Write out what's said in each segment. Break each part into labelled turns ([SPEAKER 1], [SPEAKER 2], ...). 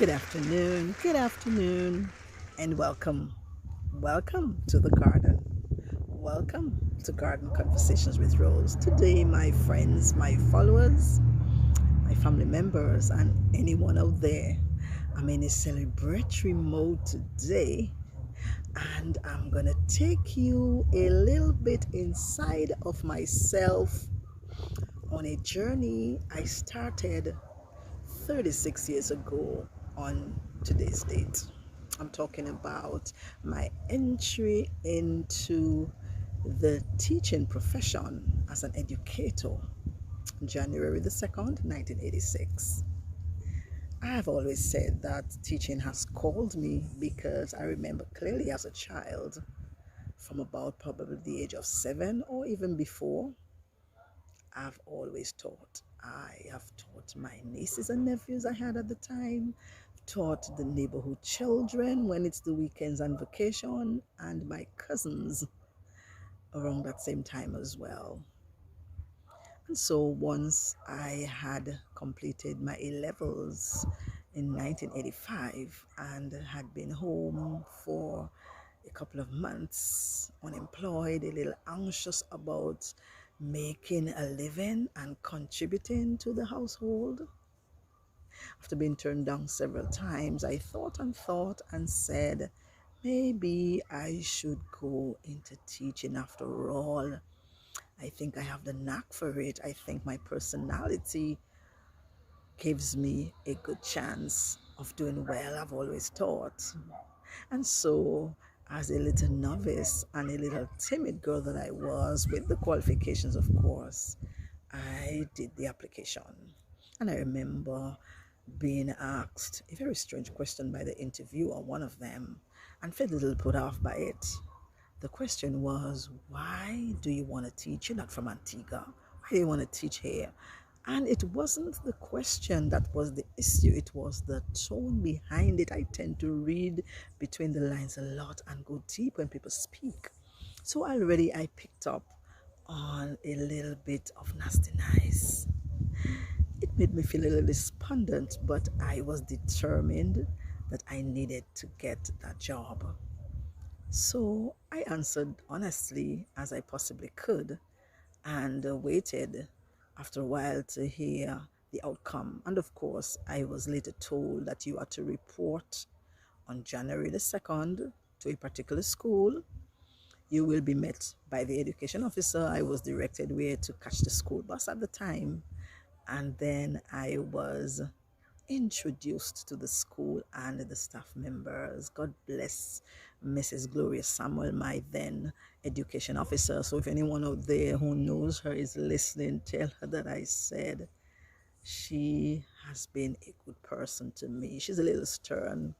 [SPEAKER 1] good afternoon, and welcome. Welcome to the garden. Welcome to Garden Conversations with Rose. Today, my friends, my followers, my family members, and anyone out there, I'm in a celebratory mode today, and I'm gonna take you a little bit inside of myself on a journey I started 36 years ago on today's date. I'm talking about my entry into the teaching profession as an educator, January the 2nd, 1986. I have always said that teaching has called me because I remember clearly as a child, from about probably the age of 7 or even before, I've always taught. I have taught my nieces and nephews I had at the time, taught the neighborhood children when it's the weekends and vacation, and my cousins around that same time as well. And so once I had completed my A levels in 1985 and had been home for a couple of months, unemployed, a little anxious about making a living and contributing to the household. After being turned down several times, I thought and said, maybe I should go into teaching after all. I think I have the knack for it. I think my personality gives me a good chance of doing well, I've always taught. And so, as a little novice and a little timid girl that I was, with the qualifications, of course, I did the application. And I remember being asked a very strange question by the interviewer, one of them, and felt a little put off by it. The question was, why do you want to teach? You're not from Antigua. Why do you want to teach here? And it wasn't the question that was the issue, it was the tone behind it. I tend to read between the lines a lot and go deep when people speak. So already I picked up on a little bit of nasty nice. It made me feel a little despondent, but I was determined that I needed to get that job. So I answered honestly as I possibly could and waited after a while to hear the outcome. And of course, I was later told that you are to report on January the 2nd to a particular school. You will be met by the education officer. I was directed where to catch the school bus at the time. And then I was introduced to the school and the staff members. God bless Mrs. Gloria Samuel, my then education officer. So if anyone out there who knows her is listening, tell her that I said she has been a good person to me. She's a little stern,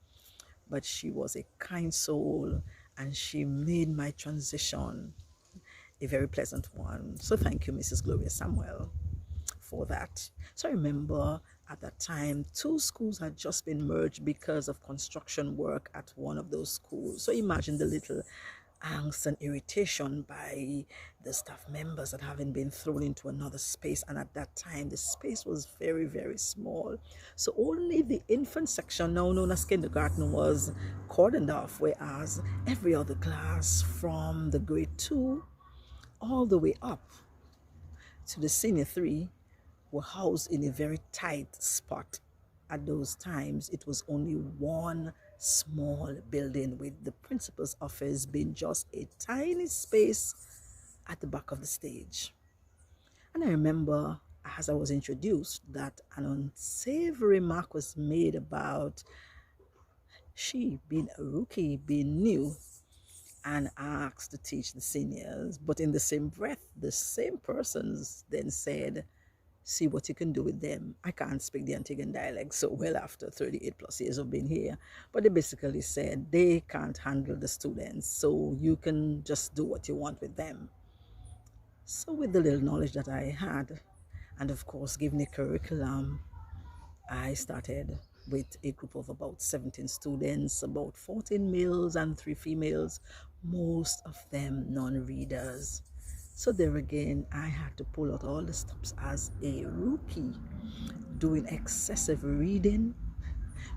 [SPEAKER 1] but she was a kind soul and she made my transition a very pleasant one. So thank you, Mrs. Gloria Samuel, for that. So I remember at that time, two schools had just been merged because of construction work at one of those schools. So imagine the little angst and irritation by the staff members that having been thrown into another space. And at that time, the space was very, very small. So only the infant section, now known as kindergarten, was cordoned off, whereas every other class from the grade 2 all the way up to the senior 3 were housed in a very tight spot. At those times, it was only one small building, with the principal's office being just a tiny space at the back of the stage. And I remember as I was introduced that an unsavory remark was made about she being a rookie, being new, and asked to teach the seniors. But in the same breath, the same persons then said, see what you can do with them. I can't speak the Antiguan dialect so well after 38 plus years of being here, but they basically said they can't handle the students, so you can just do what you want with them. So with the little knowledge that I had, and of course given a curriculum, I started with a group of about 17 students, about 14 males and 3 females, most of them non-readers. So there again, I had to pull out all the stops as a rookie, doing excessive reading,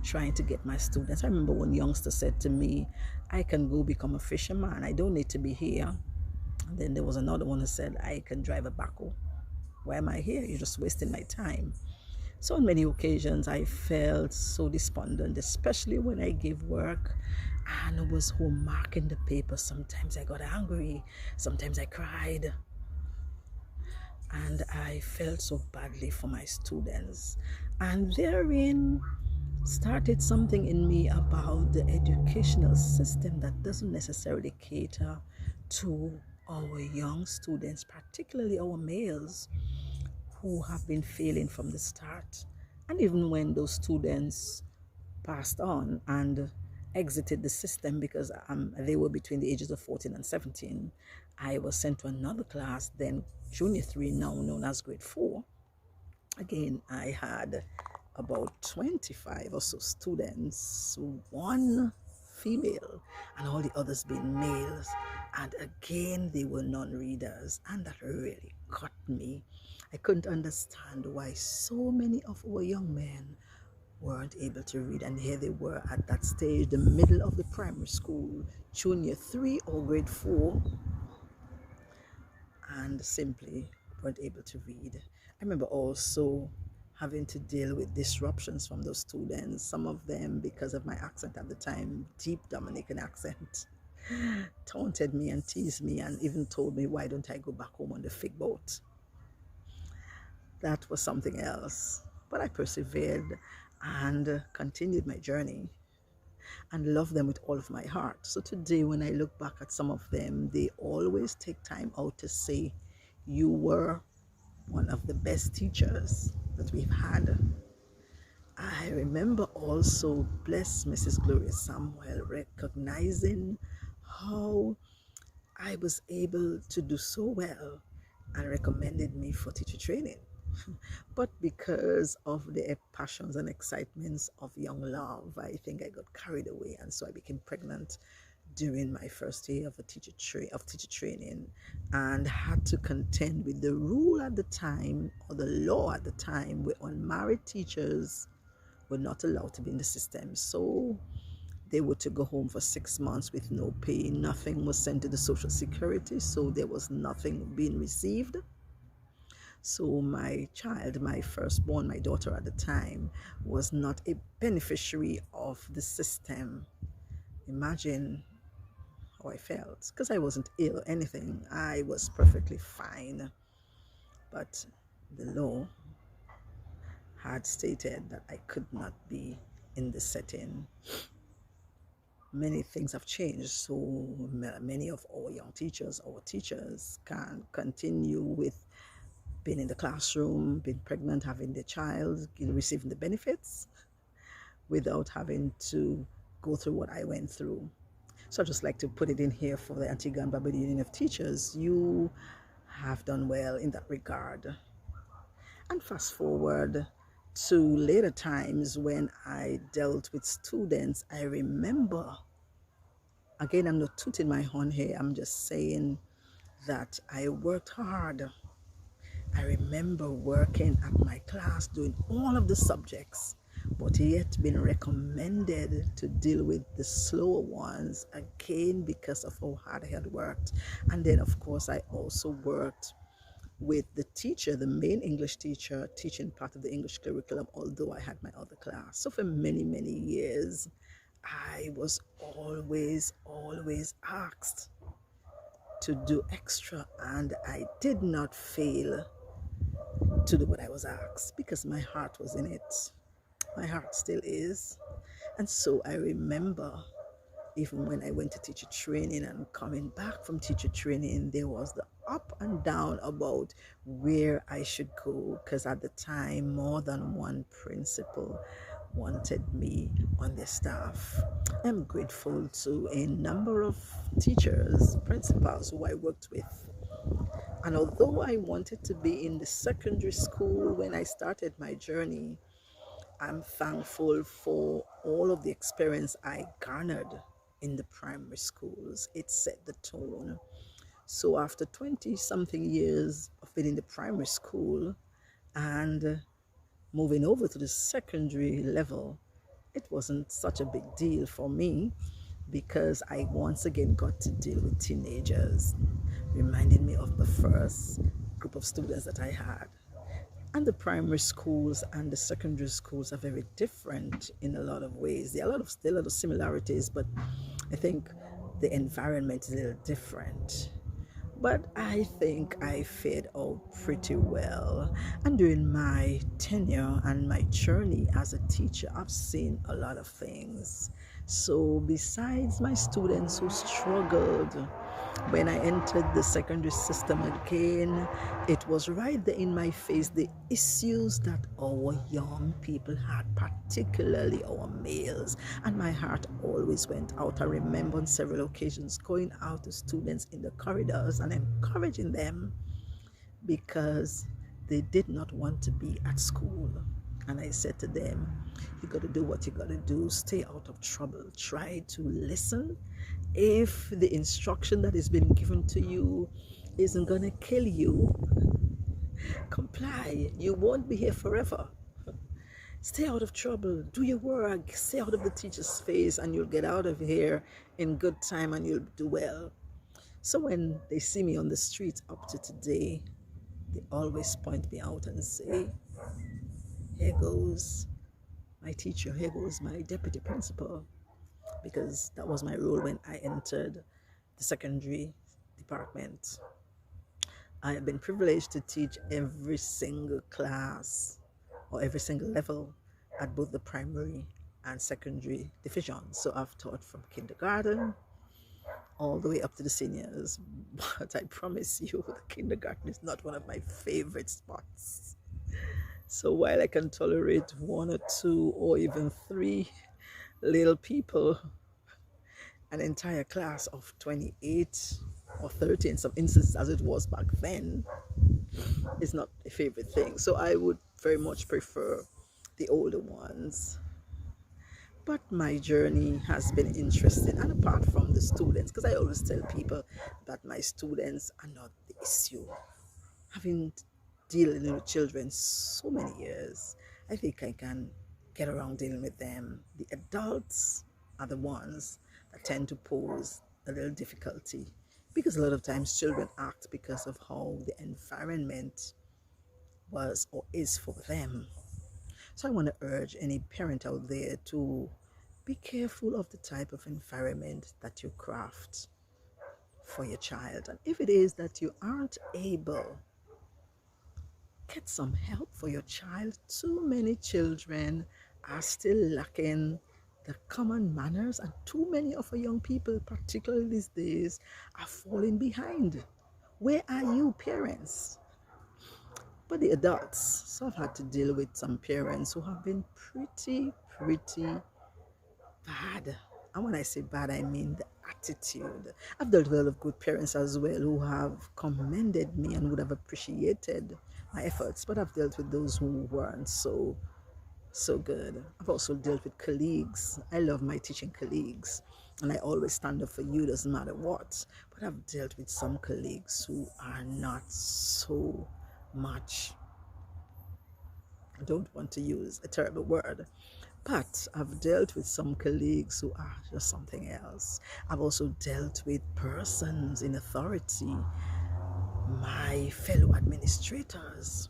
[SPEAKER 1] trying to get my students. I remember one youngster said to me, I can go become a fisherman. I don't need to be here. And then there was another one who said, I can drive a backhoe. Why am I here? You're just wasting my time. So on many occasions, I felt so despondent, especially when I gave work and was home marking the paper. Sometimes I got angry. Sometimes I cried. And I felt so badly for my students. And therein started something in me about the educational system that doesn't necessarily cater to our young students, particularly our males who have been failing from the start. And even when those students passed on and exited the system because they were between the ages of 14 and 17, I was sent to another class, then junior 3, now known as grade 4. Again, I had about 25 or so students, one female and all the others being males. And again, they were non-readers, and that really cut me. I couldn't understand why so many of our young men weren't able to read, and here they were at that stage, the middle of the primary school, junior 3 or grade 4, and simply weren't able to read. I remember also having to deal with disruptions from those students, some of them because of my accent at the time, deep Dominican accent, taunted me and teased me and even told me, why don't I go back home on the fig boat? That was something else. But I persevered and continued my journey and love them with all of my heart. So today, when I look back at some of them, they always take time out to say, you were one of the best teachers that we've had. I remember also, bless Mrs. Gloria Samuel, recognizing how I was able to do so well and recommended me for teacher training. But because of the passions and excitements of young love, I think I got carried away, and so I became pregnant during my first year of teacher training, and had to contend with the rule at the time, or the law at the time, where unmarried teachers were not allowed to be in the system. So they were to go home for 6 months with no pay. Nothing was sent to the Social Security, so there was nothing being received. So my child, my firstborn, my daughter at the time, was not a beneficiary of the system. Imagine how I felt, because I wasn't ill or anything. I was perfectly fine. But the law had stated that I could not be in the setting. Many things have changed, so many of our young teachers, our teachers, can continue with being in the classroom, being pregnant, having their child, receiving the benefits without having to go through what I went through. So I'd just like to put it in here for the Antigua and Barbuda Union of Teachers. You have done well in that regard. And fast forward to later times when I dealt with students, I remember, again, I'm not tooting my horn here, I'm just saying that I worked hard. I remember working at my class, doing all of the subjects, but yet being recommended to deal with the slower ones, again because of how hard I had worked. And then of course I also worked with the teacher, the main English teacher, teaching part of the English curriculum, although I had my other class. So for many, many years, I was always asked to do extra, and I did not fail to do what I was asked because my heart was in it. My heart still is. And so I remember, even when I went to teacher training and coming back from teacher training, there was the up and down about where I should go, because at the time more than one principal wanted me on their staff. I'm grateful to a number of teachers, principals who I worked with. And although I wanted to be in the secondary school when I started my journey, I'm thankful for all of the experience I garnered in the primary schools. It set the tone. So after 20 something years of being in the primary school and moving over to the secondary level, it wasn't such a big deal for me because I once again got to deal with teenagers, reminding me of the first group of students that I had. And the primary schools and the secondary schools are very different in a lot of ways. There are still a lot of similarities, but I think the environment is a little different. But I think I fared out pretty well. And during my tenure and my journey as a teacher, I've seen a lot of things. So, besides my students who struggled when I entered the secondary system again, it was right there in my face the issues that our young people had, particularly our males. And my heart always went out. I remember on several occasions going out to students in the corridors and encouraging them because they did not want to be at school. And I said to them, you got to do what you got to do. Stay out of trouble. Try to listen. If the instruction that is being given to you isn't going to kill you, comply. You won't be here forever. Stay out of trouble. Do your work. Stay out of the teacher's face, and you'll get out of here in good time and you'll do well. So when they see me on the street up to today, they always point me out and say, here goes my teacher, here goes my deputy principal, because that was my role when I entered the secondary department. I have been privileged to teach every single class or every single level at both the primary and secondary divisions. So I've taught from kindergarten all the way up to the seniors. But I promise you, the kindergarten is not one of my favorite spots. So while I can tolerate one or two or even three little people, an entire class of 28 or 30 in some instances, as it was back then, is not a favorite thing. So I would very much prefer the older ones. But my journey has been interesting, and apart from the students, because I always tell people that my students are not the issue. Having dealing with children so many years, I think I can get around dealing with them. The adults are the ones that tend to pose a little difficulty, because a lot of times children act because of how the environment was or is for them. So I want to urge any parent out there to be careful of the type of environment that you craft for your child. And if it is that you aren't able, get some help for your child. Too many children are still lacking the common manners, and too many of our young people, particularly these days, are falling behind. Where are you, parents? But the adults, so I've had to deal with some parents who have been pretty bad. And when I say bad, I mean the attitude. I've dealt with a lot of good parents as well who have commended me and would have appreciated my efforts, but I've dealt with those who weren't so good. I've also dealt with colleagues. I love my teaching colleagues, and I always stand up for you, doesn't matter what. But I've dealt with some colleagues who are not so much, I don't want to use a terrible word, but I've dealt with some colleagues who are just something else. I've also dealt with persons in authority, my fellow administrators,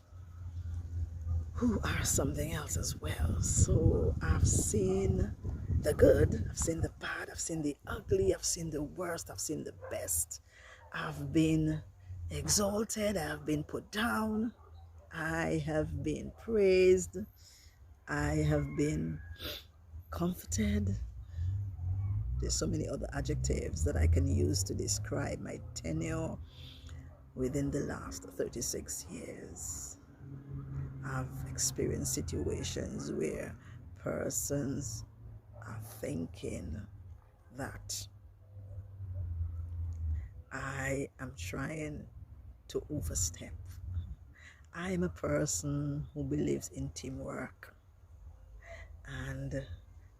[SPEAKER 1] who are something else as well. So I've seen the good, I've seen the bad, I've seen the ugly, I've seen the worst, I've seen the best. I've been exalted, I've been put down, I have been praised, I have been comforted. There's so many other adjectives that I can use to describe my tenure within the last 36 years. I've experienced situations where persons are thinking that I am trying to overstep. I'm a person who believes in teamwork, and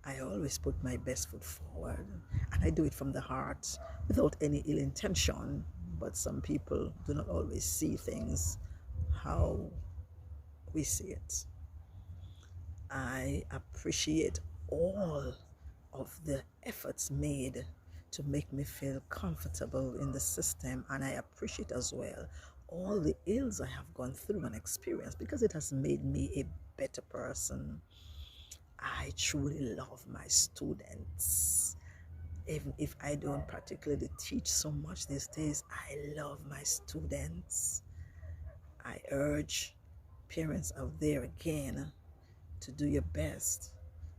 [SPEAKER 1] I always put my best foot forward, and I do it from the heart without any ill intention. But some people do not always see things how we see it. I appreciate all of the efforts made to make me feel comfortable in the system, and I appreciate as well all the ills I have gone through and experienced because it has made me a better person. I truly love my students. Even if I don't particularly teach so much these days, I love my students. I urge parents out there again to do your best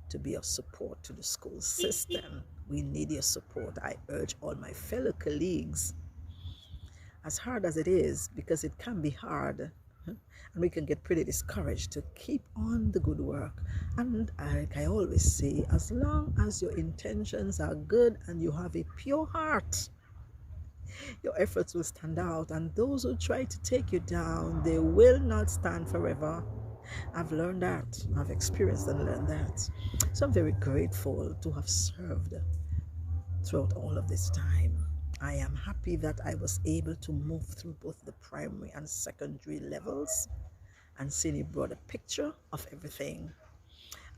[SPEAKER 1] to be of support to the school system. We need your support. I urge all my fellow colleagues, as hard as it is, because it can be hard, and we can get pretty discouraged, to keep on the good work. And like I always say, as long as your intentions are good and you have a pure heart, your efforts will stand out, and those who try to take you down, they will not stand forever. I've learned that. I've experienced and learned that. So I'm very grateful to have served throughout all of this time. I am happy that I was able to move through both the primary and secondary levels and seeing a broader picture of everything.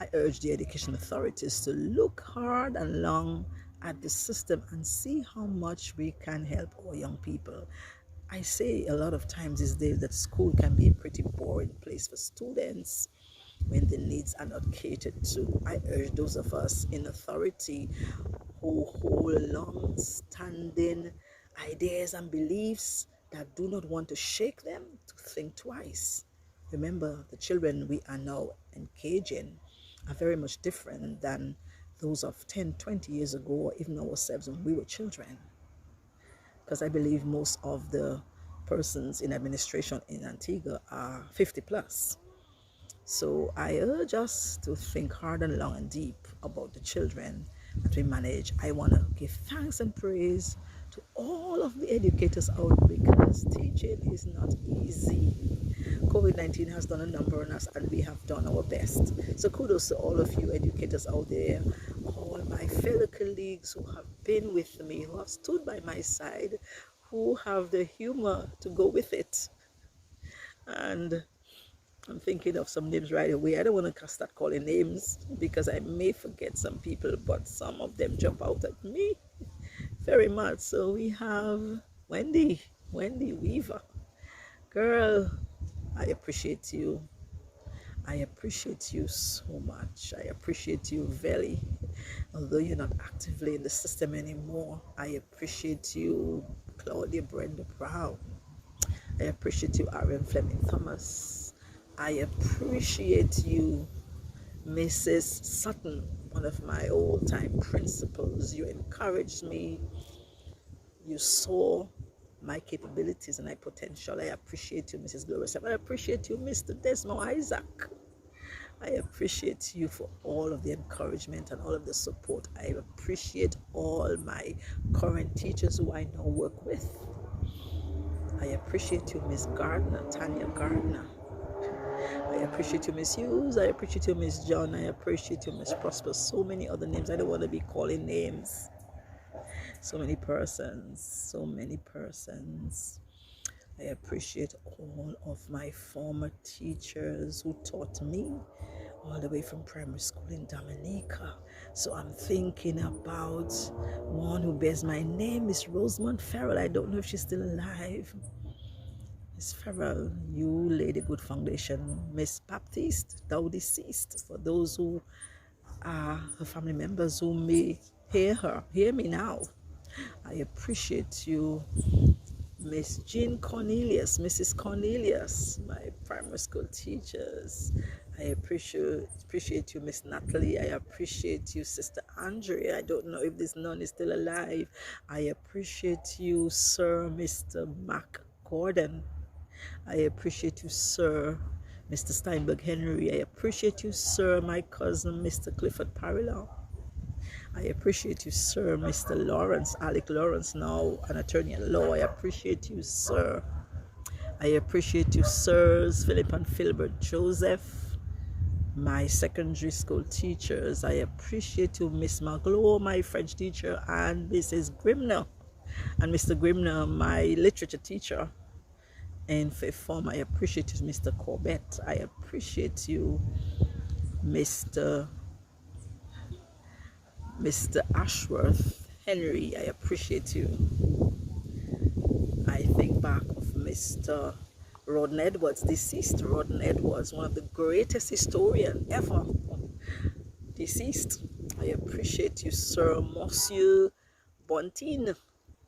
[SPEAKER 1] I urge the education authorities to look hard and long at the system and see how much we can help our young people. I say a lot of times these days that school can be a pretty boring place for students when the needs are not catered to. I urge those of us in authority who hold long-standing ideas and beliefs that do not want to shake them to think twice. Remember, the children we are now engaging are very much different than those of 10, 20 years ago, or even ourselves when we were children. Because I believe most of the persons in administration in Antigua are 50 plus. So I urge us to think hard and long and deep about the children that we manage. I want to give thanks and praise to all of the educators out, because teaching is not easy. COVID-19 has done a number on us, and we have done our best. So kudos to all of you educators out there, all my fellow colleagues who have been with me, who have stood by my side, who have the humor to go with it. And I'm thinking of some names right away. I don't want to start calling names because I may forget some people, but some of them jump out at me very much. So we have Wendy Weaver. Girl, I appreciate you. I appreciate you so much. I appreciate you very, although you're not actively in the system anymore. I appreciate you, Claudia Brenda Brown. I appreciate you, Arian Fleming Thomas. I appreciate you, Mrs. Sutton, one of my old-time principals. You encouraged me. You saw my capabilities and my potential. I appreciate you, Mrs. Gloria. I appreciate you, Mr. Desmond Isaac. I appreciate you for all of the encouragement and all of the support. I appreciate all my current teachers who I now work with. I appreciate you, Miss Gardner, Tanya Gardner. I appreciate you, Miss Hughes. I appreciate you, Miss John. I appreciate you, Miss Prosper. So many other names. I don't want to be calling names. So many persons. So many persons. I appreciate all of my former teachers who taught me all the way from primary school in Dominica. So I'm thinking about one who bears my name, Miss Rosamond Farrell. I don't know if she's still alive. Miss Farrell, you laid a good foundation. Miss Baptiste, thou deceased. For those who are her family members who may hear me now, I appreciate you. Miss Jean Cornelius, Mrs. Cornelius, my primary school teachers. I appreciate you, Miss Natalie. I appreciate you, Sister Andrea. I don't know if this nun is still alive. I appreciate you, Sir Mr. Mac Gordon. I appreciate you, Sir Mr. Steinberg Henry. I appreciate you, Sir, my cousin, Mr. Clifford Parilla. I appreciate you, Sir, Mr. Lawrence, Alec Lawrence, now an attorney at law. I appreciate you, Sir. I appreciate you, Sirs, Philip and Philbert Joseph, my secondary school teachers. I appreciate you, Miss Magloire, my French teacher, and Mrs. Grimner, and Mr. Grimner, my literature teacher in fifth form. I appreciate you, Mr. Corbett. I appreciate you, Mr. Mr. Ashworth Henry, I appreciate you. I think back of Mr. Rawdon Edwards, deceased Rawdon Edwards, one of the greatest historians ever, deceased. I appreciate you, Sir Monsieur Bontin,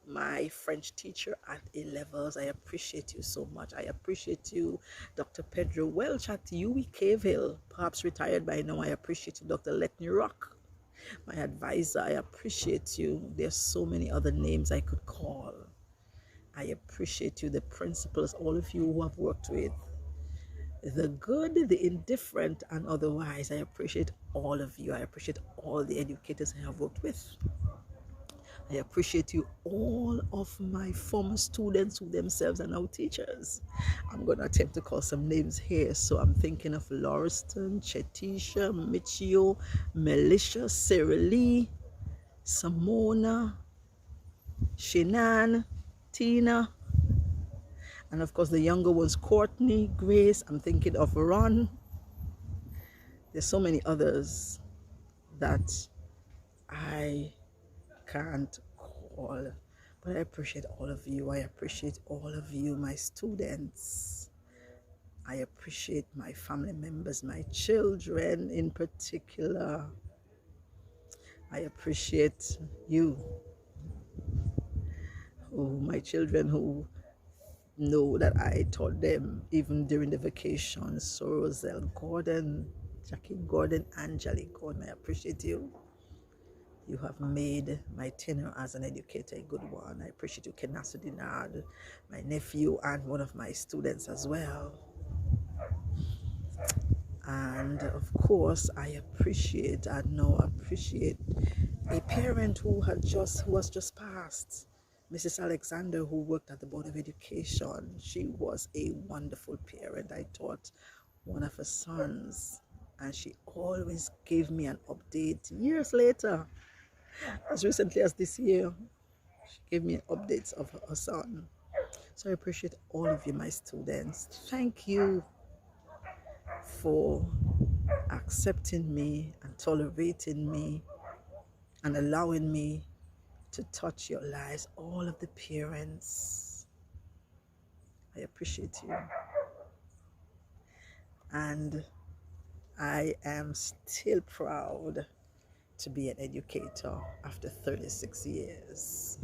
[SPEAKER 1] my French teacher at A levels. I appreciate you so much. I appreciate you, Dr. Pedro Welch at UWI Caveville, perhaps retired by now. I appreciate you, Dr. Letney Rock, my advisor. I appreciate you. There's so many other names I could call. I appreciate you, the principals, all of you who have worked with, the good, the indifferent, and otherwise. I appreciate all of you. I appreciate all the educators I have worked with. I appreciate you, all of my former students who themselves are now teachers. I'm going to attempt to call some names here. So I'm thinking of Lauriston, Chetisha, Michio, Melisha, Sarah Lee, Simona, Shinan, Tina, and of course the younger ones, Courtney, Grace. I'm thinking of Ron. There's so many others that I can't call, but I appreciate all of you. I appreciate all of you, my students. I appreciate my family members, my children in particular. I appreciate you, my children who know that I taught them even during the vacations. So Roselle Gordon, Jackie Gordon, Angelique Gordon, I appreciate you. You have made my tenure as an educator a good one. I appreciate you, Kenasu Dinard, my nephew and one of my students as well. And of course, I appreciate a parent who was just passed, Mrs. Alexander, who worked at the Board of Education. She was a wonderful parent. I taught one of her sons, and she always gave me an update years later. As recently as this year, she gave me updates of her son. So I appreciate all of you, my students. Thank you for accepting me and tolerating me and allowing me to touch your lives, all of the parents. I appreciate you. And I am still proud to be an educator after 36 years.